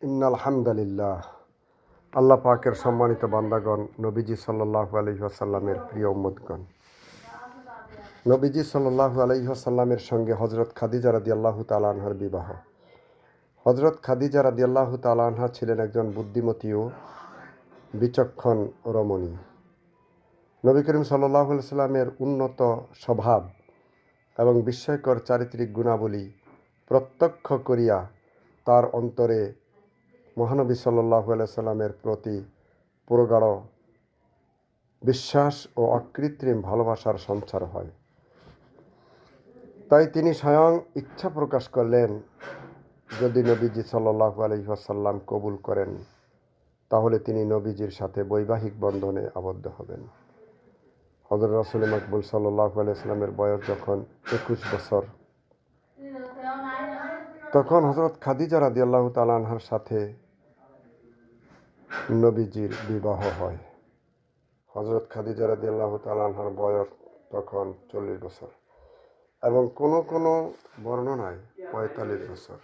ইন্নাল হামদালিল্লাহ। আল্লাহ পাকের সম্মানিত বান্দাগণ, নবীজি সাল্লাল্লাহু আলাইহি ওয়াসাল্লামের প্রিয় উম্মতগণ, নবীজি সাল্লাল্লাহু আলাইহি ওয়াসাল্লামের সঙ্গে হযরত খাদিজা রাদিয়াল্লাহু তাআলা আনহার বিবাহ। হযরত খাদিজা রাদিয়াল্লাহু তাআলা আনহা ছিলেন একজন বুদ্ধিমতী ও বিচক্ষণ রমণী। নবী করিম সাল্লাল্লাহু আলাইহি ওয়াসাল্লামের উন্নত স্বভাব এবং বিস্ময়কর চারিত্রিক গুণাবলী প্রত্যক্ষ করিয়া তার অন্তরে মহানবী সাল্লাল্লাহু আলাইহি ওয়াসাল্লামের প্রতি প্রগাঢ় বিশ্বাস ও অকৃত্রিম ভালোবাসার সঞ্চার হয়। তাই তিনি স্বয়ং ইচ্ছা প্রকাশ করলেন, যদি নবীজি সাল্লাল্লাহু আলাইহি ওয়াসাল্লাম কবুল করেন তাহলে তিনি নবীজির সাথে বৈবাহিক বন্ধনে আবদ্ধ হবেন। হযরত রাসূল মকবুল সাল্লাল্লাহু আলাইহি ওয়াসাল্লামের বয়স যখন 21 বছর, তখন হযরত খাদিজা রাদিয়াল্লাহু তাআলা আনহার সাথে নবীজির বিবাহ হয়। হযরত খাদিজা রাদিয়াল্লাহু তাআলা আনহার বয়স তখন 40 বছর এবং কোনো বর্ণনায় 45 বছর।